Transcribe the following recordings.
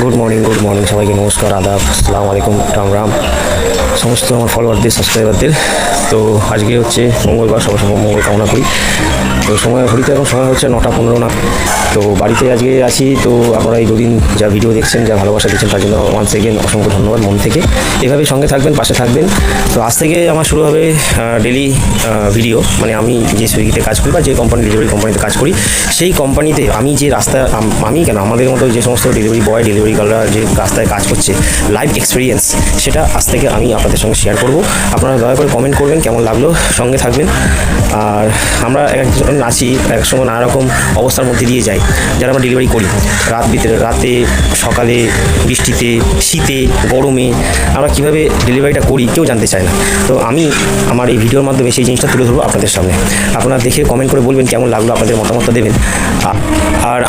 Good morning সবাইকে নমস্কার, আদাব, আসসালামু আলাইকুম, রাম রাম সমস্ত আমার ফলোয়ারদের, সাবস্ক্রাইবারদের। তো আজকে হচ্ছে মঙ্গলবার, সবার সঙ্গে মঙ্গল কামনা করি। তো ঘড়িতে এখন সময় হচ্ছে 9:15 না। তো বাড়িতে আজকে আছি। তো আপনারা এই দুদিন যা ভিডিও দেখছেন, যা ভালোবাসা দিচ্ছেন, তার জন্য ওয়ান্স এগেন অসংখ্য ধন্যবাদ মন থেকে। এভাবে সঙ্গে থাকবেন, পাশে থাকবেন। তো আজ থেকে আমার শুরু হবে ডেলি ভিডিও। মানে আমি যে সুইগিতে কাজ করি বা যে ডেলিভারি কোম্পানিতে কাজ করি, সেই কোম্পানিতে আমি যে আমি কেন আমাদের মতো যে সমস্ত ডেলিভারি বয়, ডেলিভারি গার্লরা যে রাস্তায় কাজ করছে, লাইভ এক্সপিরিয়েন্স, সেটা আজ থেকে আমি আপনাদের সঙ্গে শেয়ার করব। আপনারা দয়া করে কমেন্ট করবেন কেমন লাগলো, সঙ্গে থাকবেন। আর আমরা একজন আছি, একসময় নানা রকম অবস্থার মধ্যে দিয়ে যাই যারা আমরা ডেলিভারি করি। রাতে, সকালে, বৃষ্টিতে, শীতে, গরমে আমরা কীভাবে ডেলিভারিটা করি কেউ জানতে চায় না। তো আমি আমার এই ভিডিওর মাধ্যমে সেই জিনিসটা তুলে ধরবো আপনাদের সামনে। আপনারা দেখে কমেন্ট করে বলবেন কেমন লাগলো, আপনাদের মতামতটা দেবেন। আর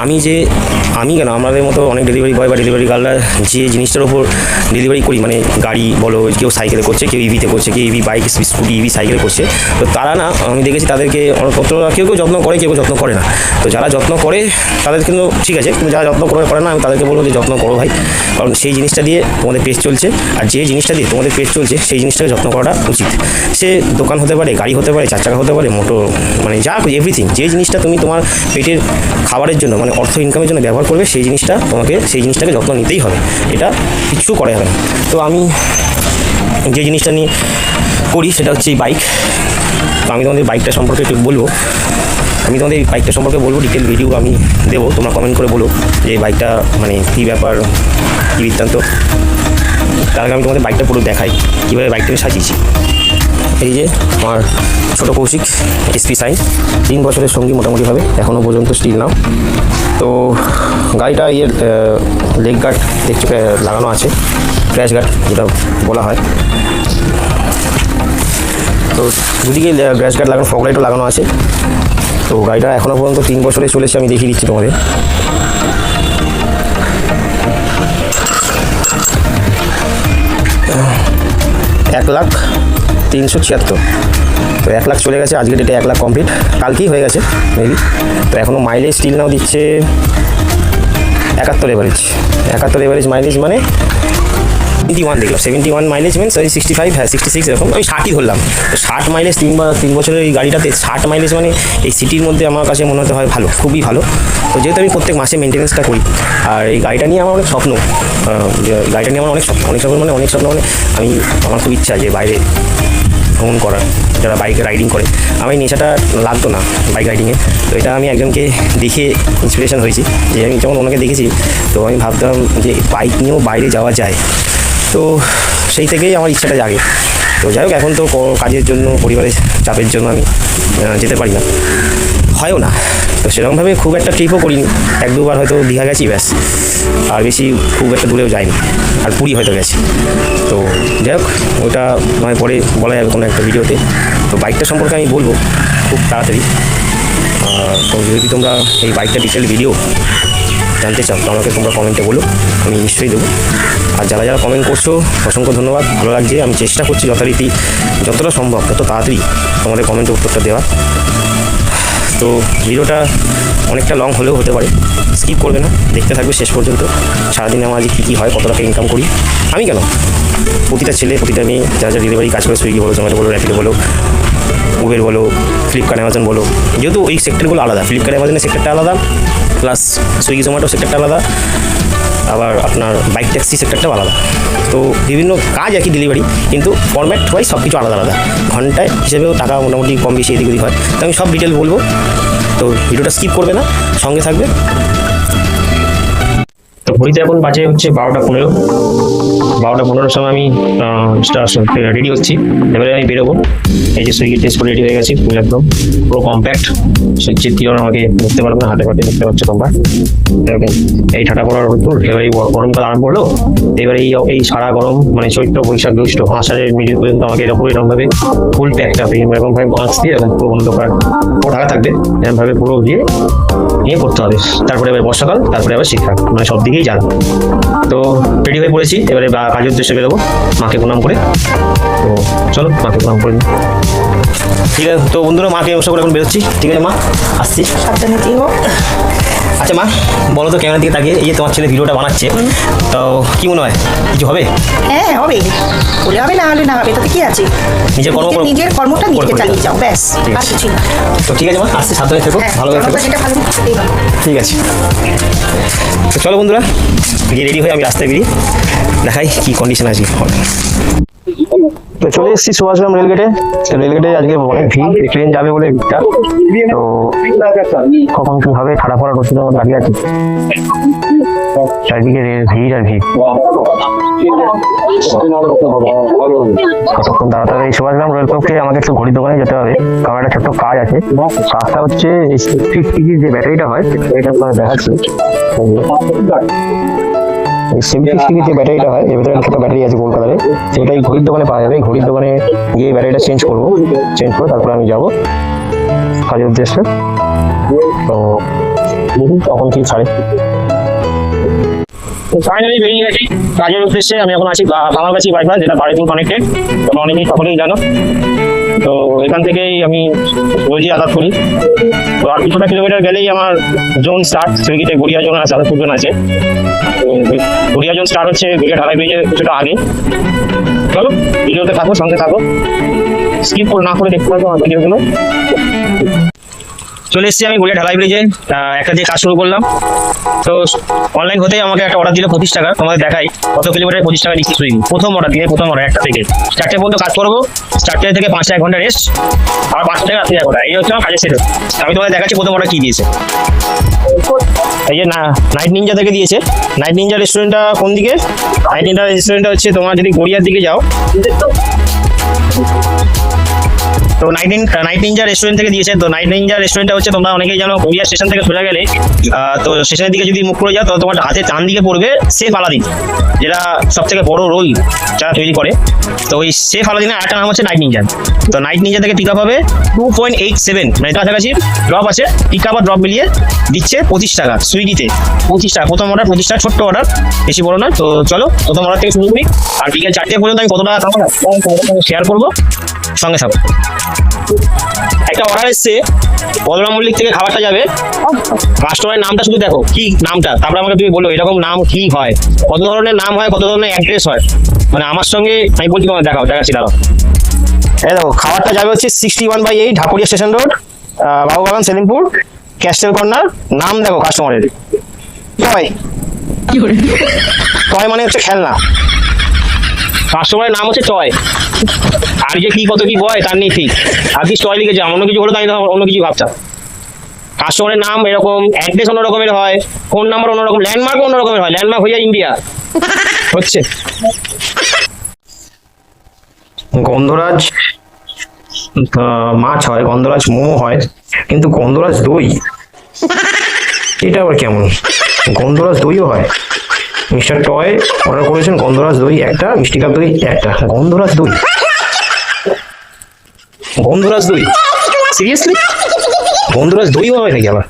আমি কেন আমাদের মতো অনেক ডেলিভারি বয় বা ডেলিভারি গার্লরা যে জিনিসটার ওপর ডেলিভারি করি, মানে গাড়ি বলো, কেউ সাইকেলে করছে, কেউ ইভিতে করছে, কেউ ইভি বাইক, স্কুটি, ইভি সাইকেলে করছে। তো তারা না, আমি দেখেছি তাদেরকে কেউ যত্ন করে, কেউ যত্ন করে না। তো যারা যত্ন করে তাদের কিন্তু ঠিক আছে, কিন্তু যারা যত্ন করে না, আমি তাদেরকে বলবো যে যত্ন করো ভাই, কারণ সেই জিনিসটা দিয়ে তোমাদের পেট চলছে। আর যে জিনিসটা দিয়ে তোমাদের পেট চলছে, সেই জিনিসটাকে যত্ন করাটা উচিত। সে দোকান হতে পারে, গাড়ি হতে পারে, 4 চাকা হতে পারে, মোটর, মানে যা এভরিথিং। যে জিনিসটা তুমি তোমার পেটের খাবারের জন্য, মানে অর্থ ইনকামের জন্য ব্যবহার করবে, সেই জিনিসটাকে যত্ন নিতেই হবে। এটা কিচ্ছু করা যাবে না। তো আমি যে জিনিসটা নিয়ে করি সেটা হচ্ছে এই বাইক। তো আমি তোমাদের বাইকটা সম্পর্কে একটু বলবো। ডিটেল ভিডিও আমি দেবো, তোমরা কমেন্ট করে বলো যে এই বাইকটা মানে কী ব্যাপার, কী বৃত্তান্ত। তার আগে আমি তোমাদের বাইকটা পুরো দেখাই কীভাবে বাইকটাকে সাজিয়েছি। এই যে আমার ছোটো কৌশিক SP সাইন, 3 বছরের সঙ্গী মোটামুটিভাবে, এখনও পর্যন্ত স্টিল নাও। তো গাড়িটা লেগ গার্ড দেখতে লাগানো আছে, ক্র্যাশ গার্ড যেটা বলা হয়। তো দুদিকে ক্র্যাশ গার্ড লাগানো, ফগ লাইটও লাগানো আছে। তো গাড়িটা এখনও পর্যন্ত 3 বছরে চলেছে, আমি দেখিয়ে দিচ্ছি তোমাদের। $1,03,76,000। তো 1 লাখ চলে গেছে, আজকে ডেটে 1 লাখ কমপ্লিট, কালকেই হয়ে গেছে মেবি। তো এখনও মাইলেজ স্টিল নাও দিচ্ছে 71 এভারেজ মাইলেজ, মানে 71 দেখলাম। 71 মাইলেজ মিনস ওই 65, 66 এরকম। আমি 60ই ধরলাম। তো 60 মাইলেজ 3 বছরের এই গাড়িটাতে 60 মাইলেজ, মানে এই সিটির মধ্যে আমার কাছে মনে হতে হয় ভালো, খুবই ভালো। তো যেহেতু আমি প্রত্যেক মাসে মেনটেন্যান্সটা করি, আর এই গাড়িটা নিয়ে আমার অনেক স্বপ্ন, আমার খুব ইচ্ছা যে বাইরে ভ্রমণ করার, যারা বাইকে রাইডিং করে। আমি নেশাটা লাগতো না বাইক রাইডিংয়ে। তো এটা আমি একজনকে দেখে ইন্সপিরেশন হয়েছি, যে আমি যখন ওনাকে দেখেছি, তো আমি ভাবতাম যে বাইক নিয়েও বাইরে যাওয়া যায়। তো সেই থেকেই আমার ইচ্ছাটা জাগে। তো যাই হোক, এখন তো কাজের জন্য, পরিবারের চাপের জন্য আমি যেতে পারি না, হয়ও না। তো সেরকমভাবে খুব একটা ট্রিপও করিনি, 1-2 বার হয়তো দীঘা গেছি, ব্যাস। আর বেশি খুব একটা দূরেও যাইনি। আর পুরী হয়তো গেছি। তো যাই হোক, ওইটা নয় পরে বলা যাবে কোনো একটা ভিডিওতে। তো বাইকটা সম্পর্কে আমি বলবো খুব তাড়াতাড়ি। তো যদি তোমরা এই বাইকটা ডিটেল ভিডিও জানতে চাও, তো আমাকে তোমরা কমেন্টে বলো, আমি নিশ্চয়ই দেবো। আর যারা কমেন্ট করছো, অসংখ্য ধন্যবাদ, ভালো লাগছে। আমি চেষ্টা করছি যতটা সম্ভব তত তাড়াতাড়ি তোমাদের কমেন্টের উত্তরটা দেওয়া। তো ভিডিওটা অনেকটা লং হলেও হতে পারে, স্কিপ করবে না, দেখতে থাকবে শেষ পর্যন্ত। সারাদিনে আমার আজ কী হয়, কত টাকা ইনকাম করি, আমি কেন, প্রতিটা ছেলে, প্রতিটা মেয়ে যারা ডেলিভারি কাজ করে, সুইগি বলো, জোম্যাটো বলো, র্যাপিডো বলো, উবের বলো, ফ্লিপকার্ট, অ্যামাজন বলো, যেহেতু ওই সেক্টরগুলো আলাদা, ফ্লিপকার্ট, অ্যামাজনের সেক্টরটা আলাদা, প্লাস সুইগি, জোম্যাটো সেক্টরটা আলাদা, আবার আপনার বাইক ট্যাক্সি সেক্টরটাও আলাদা। তো বিভিন্ন কাজ একই ডেলিভারি, কিন্তু ফরম্যাট ওয়াইজ সব কিছু আলাদা আলাদা। ঘন্টায় হিসেবেও টাকা মোটামুটি কম বেশি এদিক ওদিক হয়। তো আমি সব ডিটেল বলবো, তো ভিডিওটা স্কিপ করবে না, সঙ্গে থাকবে। তো ঘড়িতে এখন বাজে হচ্ছে 12:15 সময় আমি রেডি হচ্ছি। এবারে আমি বেরোবো। এই যে সুইগি টেস্ট করে রেডি হয়ে গেছি, ফুল একদম পুরো কম্প্যাক্ট। সে কিরণ আমাকে দেখতে পারবে না, হাতে দেখতে পাচ্ছে তোমরা। এই ঠাটা পড়ার উপর এবার এই গরমকাল আরম্ভ হলো। এবারে এই সারা গরম, মানে চৈত্র, বৈশাখ, জ্যৈষ্ঠ, আষাঢ়ের মিডিল পর্যন্ত আমাকে এরকমভাবে ফুল প্যাকটা এরকমভাবে মাস্ক দিয়ে এরকম পুরো অন্ধকার ঢাকা থাকবে, এরকমভাবে পুরো নিয়ে করতে হবে। তারপরে এবার বর্ষাকাল, তারপরে আবার শীতকাল, মানে সব দিকেই যান। তো রেডি হয়ে পড়েছি, এবারে কাজের উদ্দেশ্যে বেরোবো মাকে প্রণাম করে। তো চলো মাকে প্রণাম করে নিই। ঠিক আছে, তো বন্ধুরা মাকে নমস্কার করে এখন বেরোচ্ছি। ঠিক আছে মা, আসছি। সাবধানে যেও। আচ্ছা মা, বলো তো ক্যামেরার দিকে তাকিয়ে, এই যে তোমার ছেলে ভিডিওটা বানাচ্ছে, তো কি মনে হয় কিছু হবে? হ্যাঁ হবে, বলে হবে না হলে না হবে, তাতে কি আছে? নিজের কর্মটা নিজেকে চালিয়ে যাও, ব্যাস, আর কিছুই না। তো ঠিক আছে মা, আসতে সাবধানে থেকো, ভালোভাবে থেকো। যেটা ভালো সেটাই ভালো। ঠিক আছে, তো চলো বন্ধুরা, গিয়ে রেডি হয়ে আমি রাস্তায় বেরিয়ে দেখাই কি কন্ডিশন আছে। তো চলে এসেছি সুভাষগ্রাম রেলগেটে। রেলগেটে আজকে অনেক ভিড়, ট্রেন যাবে বলে ভিড়টা। তো কখন কি হবে, খারাপ পড়া রসিদ দাঁড়িয়ে আছে, চারিদিকে ভিড় আর ভিড়। কতক্ষণ দাঁড়াতে হবে। এই সুভাষগ্রাম রেল ক্লাবকে আমাকে একটু ঘড়ির দোকানে যেতে হবে, কারণ একটা ছোট্ট কাজ আছে। কাজটা হচ্ছে যে ব্যাটারিটা হয়, এটা দেখাচ্ছি। সিম্পলিস্টিকের যে ব্যাটারিটা হয়, এর ভিতরে একটা ব্যাটারি আছে গোল কালারে, সেটাই ঘড়ির দোকানে পাওয়া যাবে। ঘড়ির দোকানে গিয়ে ব্যাটারিটা চেঞ্জ করবো, চেঞ্জ করে তারপরে আমি যাবো কাজের উদ্দেশ্যে। তো তখন কি ছাড়ে। ফাইনালি বেরিয়ে গেছি কাজের উদ্দেশ্যে। আমি এখন আছি ভাঙাগাছি বাইপাস, যেটা বারুইপুর কানেক্টেড, তোমরা অনেকেই সকলেই জানো। তো এখান থেকেই আমি রোজই যাতায়াত করি। তো আর কিছুটা কিলোমিটার গেলেই আমার জোন স্টার্ট, সুইগিতে গড়িয়া জোন আছে, যাদবপুর জোন আছে। গড়িয়া জোন স্টার্ট হচ্ছে গড়িয়া ঢালাই ব্রিজের কিছুটা আগে। চলো ভিডিওতে থাকো, সঙ্গে থাকো, স্কিপ না করে দেখতে পাবো আমার ভিডিওগুলো। চলে এসেছি আমি গড়িয়া ঢালাই ব্রিজে, একটা দিয়ে কাজ শুরু করলাম। তো অনলাইন হতেই আমাকে একটা অর্ডার দিল 25 টাকা। তোমাদের দেখাই কত কিলোমিটার 25 টাকা নিচ্ছি সুইগি। প্রথম অর্ডার দিয়ে, প্রথম অর্ডার 1টা থেকে 4টে পর্যন্ত কাজ করবো। 4টে থেকে 5টা 1 ঘন্টা রেস্ট, আর 5টা থেকে রাত্রি 1 ঘন্টা। এই হচ্ছে আমার কাজের সেট। আমি তোমাদের দেখাচ্ছি প্রথম অর্ডার কি দিয়েছে। এই যে নাইট নিনজা থেকে দিয়েছে। নাইট নিনজা রেস্টুরেন্টটা কোন দিকে? নাইট নিনজা রেস্টুরেন্টটা হচ্ছে তোমার যদি গড়িয়ার দিকে যাও, তো নাইট নিনজা রেস্টুরেন্ট থেকে দিয়েছে। তো নাইট নিনজা রেস্টুরেন্টটা হচ্ছে, তোমরা অনেকেই জানো, গড়িয়া স্টেশন থেকে সোজা গেলে, তো স্টেশনের দিকে যদি মুখ করে যাও, তো তোমার হাতে ডান দিকে পড়বে শেফ আলাদিন, যেটা সব থেকে বড় রোল যারা তৈরি করে। তো ওই শেফ আলাদিনের আরেকটা নাম হচ্ছে নাইট নিনজা। তো নাইট নিনজা থেকে পিক আপ হবে 2.87, মানে কাছাকাছি ড্রপ আছে, পিক আপ আর ড্রপ মিলিয়ে দিচ্ছে 25 টাকা সুইগিতে। 25 টাকা প্রথম অর্ডার, 25 টাকা, ছোট্ট অর্ডার, বেশি বড় না। তো চলো প্রথম অর্ডার থেকে শুরু করি, আর বিকেল 4টে পর্যন্ত আমি কত টাকা কামাবো শেয়ার করবো, সঙ্গে থাকো। একটা অর্ডার এসছে বলরাম মল্লিক থেকে, খাবারটা যাবে। কাস্টমারের নামটা শুধু দেখো কি নামটা, তারপরে আমাকে তুমি বলো এরকম নাম কি হয়, কত ধরনের নাম হয়, কত ধরনের অ্যাড্রেস হয়। মানে আমার সঙ্গে আমি বলছি, তোমাকে দেখাচ্ছি দাঁড়াও। এই দেখো খাবারটা যাবে হচ্ছে 61/8 Dhakuria station road, Babubagan, Selimpur, castle corner. নাম দেখো কাস্টমারের, টয়। টয় মানে হচ্ছে খেলনা, কাস্টমারের নাম হচ্ছে টয়। আর যে কি কত কি বয় তার নেই ঠিক। আর কি টয় লিখেছে, অন্য কিছু হলো তাই অন্য কিছু ভাবতাম। কাস্টমারের নাম এরকম, অ্যাড্রেস অন্য রকমের হয়, ফোন নাম্বার অন্যরকম, ল্যান্ডমার্ক অন্য রকমের হয়। ল্যান্ডমার্ক হয়ে যায় ইন্ডিয়া হচ্ছে। গন্ধরাজ মাছ হয়, গন্ধরাজ মোমো হয়, কিন্তু গন্ধরাজ দই এটা আবার কেমন? গন্ধরাজ দইও হয়। মিস্টার টয় অর্ডার করেছেন গন্ধরাজ দই একটা, মিষ্টি কাপ দই একটা। গন্ধরাজ দই, গন্ধরাজ দই, সিরিয়াসলি গন্ধরাজ দইও হয় নাকি? আবার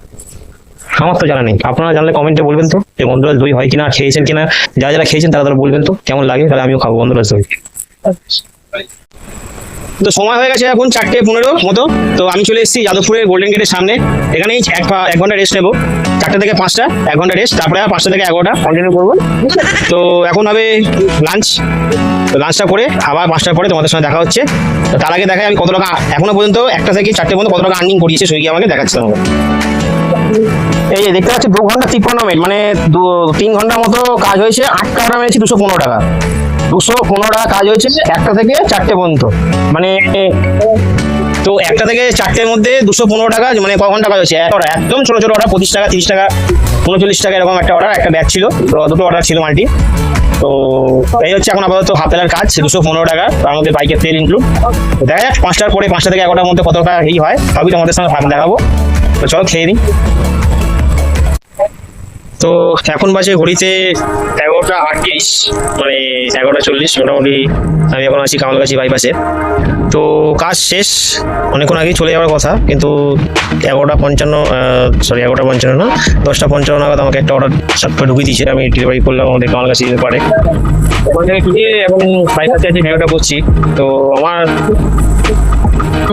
আমার তো জানা নেই, আপনারা জানলে কমেন্টে বলবেন তো যে গন্ধরাজ দই হয় কিনা, খেয়েছেন কিনা। যারা যারা খেয়েছেন তারা বলবেন তো কেমন লাগে, তাহলে আমিও খাবো গন্ধরাজ দই। তো সময় হয়ে গেছে এখন 4:15 মতো। তো আমি চলে এসেছি যাদবপুরের গোল্ডেন গেটের সামনে। এখানেই 1 ঘন্টা রেস্ট নেবো, 4টে থেকে 5টা 1 ঘন্টা রেস্ট, তারপরে 5টা থেকে 11টা কন্টিনিউ করবো। তো এখন হবে লাঞ্চ, তো লাঞ্চটা করে আবার 5টার পরে তোমাদের সঙ্গে দেখা হচ্ছে। তো তার আগে দেখাই আমি কত টাকা এখনো পর্যন্ত 1টা থেকে 4টে পর্যন্ত কত টাকা আর্নিং করিয়েছে সুইগি, আমাকে দেখাচ্ছে তোমাকে। এই যে দেখতে পাচ্ছি 2 ঘন্টা 53 মিনিট, মানে 3 ঘন্টার মতো কাজ হয়েছে। 8টা অর্ডার মেরেছি 215 টাকা। 215 টাকা কাজ হয়েছে 1টা থেকে 4টে পর্যন্ত, মানে তো 1টা থেকে 4টের মধ্যে 215 টাকা, মানে ক ঘন্টা কাজ হয়েছে। একদম ছোট ছোট অর্ডার, 25 টাকা, 30 টাকা, 39 টাকা এরকম একটা অর্ডার, একটা ব্যাচ ছিল, দুটো অর্ডার ছিল মাল্টি। তো এই হচ্ছে এখন আপাতত হাফ বেলার কাজ, 215 টাকা, তার মধ্যে বাইকের তেল ইনক্লুড। দেখা যাক 5টার পরে, 5টা থেকে 11টার মধ্যে কত টাকা এই হয়, সবই তোমাদের সঙ্গে দেখাবো। তো চলো খেয়ে নিই। তো এখন বাজে ঘড়িতে 11:38, মানে 11:40 মোটামুটি। আমি এখন আছি কামালগাছি বাইপাসে। তো কাজ শেষ অনেকক্ষণ আগেই চলে যাওয়ার কথা, কিন্তু 11:55 না, 10:55 নাগাদ আমাকে একটা অর্ডার সাত করে ঢুকিয়ে দিয়েছে। আমি ডেলিভারি করলাম আমাদের কামালগাছি পারে। ওখান থেকে ঢুকিয়ে এখন বাইপাসে আছি, ভিডিওটা করছি। তো আমার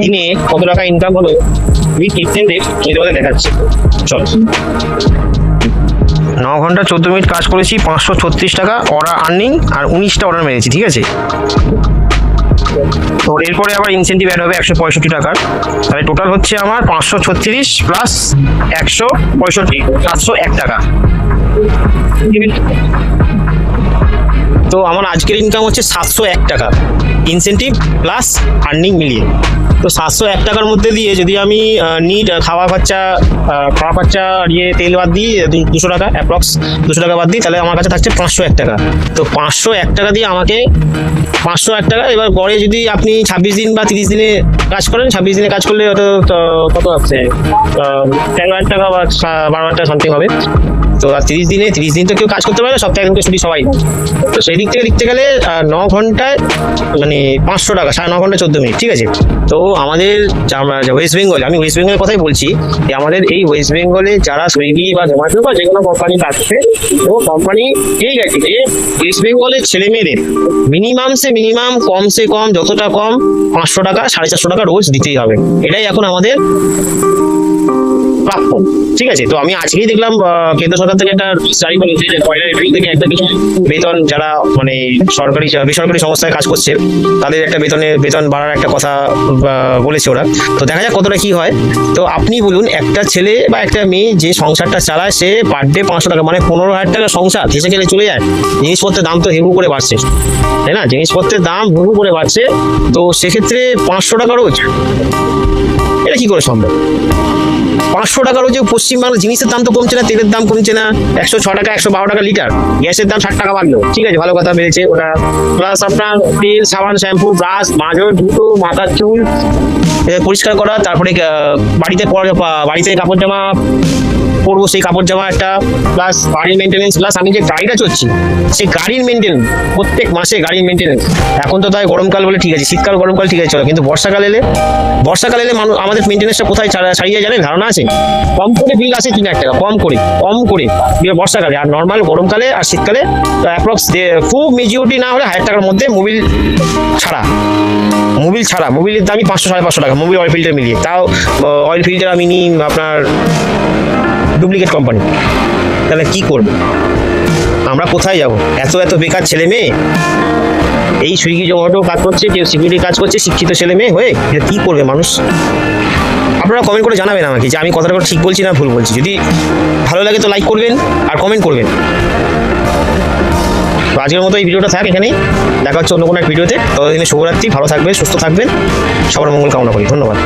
দিনে কত টাকা ইনকাম হলো আমি তোমাদের দেখাচ্ছি, চল। 9 ঘন্টা 14 মিনিট কাজ করেছি, 536 টাকা অর্ডার আর্নিং, আর 19টা অর্ডার মেরেছি, ঠিক আছে। তো এরপরে আবার ইনসেন্টিভ অ্যাড হবে 165 টাকার, তাহলে টোটাল হচ্ছে আমার 536 প্লাস 165, 701 টাকা। তো আমার আজকের ইনকাম হচ্ছে 701 টাকা, ইনসেন্টিভ প্লাস আর্নিং মিলিয়ে। তো 701 টাকার মধ্যে দিয়ে যদি আমি নিট খাওয়া খরচা আর তেল বাদ দিই, 200 টাকা অ্যাপ্রক্স 200 টাকা বাদ দিই, তাহলে আমার কাছে থাকছে 501 টাকা। তো 501 টাকা দিয়ে আমাকে 501 টাকা, এবার গড়ে যদি আপনি 26 দিন বা 30 দিনে কাজ করেন, 26 দিনে কাজ করলে হয়তো কত আছে, 13,000 টাকা বা 12,000 টাকা সামথিং হবে। তো আর 30 দিন তো কেউ কাজ করতে পারে না, সপ্তাহে একদিনকে ছুটি সবাই। তো সেই দিক থেকে দেখতে গেলে 9 ঘন্টায় মানে 500 টাকা, 9.5 ঘন্টা 14 মিনিট, ঠিক আছে। তো আমাদের ওয়েস্ট বেঙ্গল, আমি ওয়েস্ট বেঙ্গলের কথাই বলছি, যে আমাদের এই ওয়েস্ট বেঙ্গলে যারা সুইগি বা জোম্যাটো বা যে কোনো কোম্পানি থাকছে, তো কোম্পানি এই গেছে যে ওয়েস্ট বেঙ্গলের ছেলে মেয়েদের মিনিমাম কমসে কম যতটা কম 500 টাকা 450 টাকা রোজ দিতেই হবে। এটাই এখন আমাদের প্রাপ্য, ঠিক আছে। তো আমি আজকেই দেখলাম কেন্দ্র সরকার থেকে একটা জারি করেছে যে 1 এপ্রিল থেকে একটা কিছু বেতন, যারা মানে সরকারি বেসরকারি সংস্থায় কাজ করছে তাদের একটা বেতন বাড়ার একটা কথা বলেছে ওরা। তো দেখা যাক কতটা কি হয়। তো আপনি বলুন, একটা ছেলে বা একটা মেয়ে যে সংসারটা চালায়, সে পার ডে 500 টাকা, মানে 15,000 টাকা সংসার হেসে গেলে চলে যায়। জিনিসপত্রের দাম তো হেবু করে বাড়ছে, তাই না? জিনিসপত্রের দাম হেবু করে বাড়ছে, তো সেক্ষেত্রে 500 টাকা রোজ, এটা কি করে সম্ভব? 500 টাকা রোজে পশ্চিমবাংলার জিনিসের দাম তো কমছে না, তেলের দাম কমছে না, 106 টাকা 112 টাকা লিটার, গ্যাসের দাম 60 টাকা বাড়লো, ঠিক আছে, ভালো কথা বেড়েছে ওটা। প্লাস আপনার তেল, সাবান, শ্যাম্পু, ব্রাশ, মাজর, জুতো, মাথার চুল পরিষ্কার করা, তারপরে বাড়িতে কাপড় জামা পরবো, সেই কাপড় জামা একটা, প্লাস গাড়ির মেনটেন্যান্স, প্লাস আমি যে গাড়িটা চড়ছি সেই গাড়ির মেনটেন্যান্স, প্রত্যেক মাসে গাড়ির মেনটেন্যান্স। এখন তো তাই গরমকাল বলে ঠিক আছে, শীতকাল গরমকাল ঠিক আছে চলো, কিন্তু বর্ষাকাল এলে মানুষ আমাদের মেনটেন্যান্সটা কোথায় ছাড়িয়ে জানেন? ধারণা আছে? কম করে বিল আসে 3,000 টাকা, কম করে বর্ষাকালে, আর নর্মাল গরমকালে আর শীতকালে অ্যাপ্রক্স খুব মেজিউরিটি না হলে 1,000 টাকার মধ্যে মোবিল ছাড়া, মোবিলের দামই 500-550 টাকা, মোবিল অয়েল ফিল্টার মিলিয়ে। তাও অয়েল ফিল্টার আমি নিই আপনার ডুপ্লিকেট কোম্পানি। তাহলে কি করবো আমরা, কোথায় যাব? এত বেকার ছেলে মেয়ে এই সুইগি জোম্যাটো কাজ করছে, কেউ সিকিউরিটি কাজ করছে, শিক্ষিত ছেলে মেয়ে হয়ে এটা কি করবে মানুষ? আপনারা কমেন্ট করে জানাবেন আমাকে যে আমি কথাটা ঠিক বলছি না ভুল বলছি। যদি ভালো লাগে তো লাইক করবেন আর কমেন্ট করবেন। তো আজকের মতো এই ভিডিওটা থাক এখানেই, দেখা হচ্ছে অন্য কোনো এক ভিডিওতে। ততদিনে শুভরাত্রি, ভালো থাকবেন, সুস্থ থাকবেন, সবার মঙ্গল কামনা করি। ধন্যবাদ।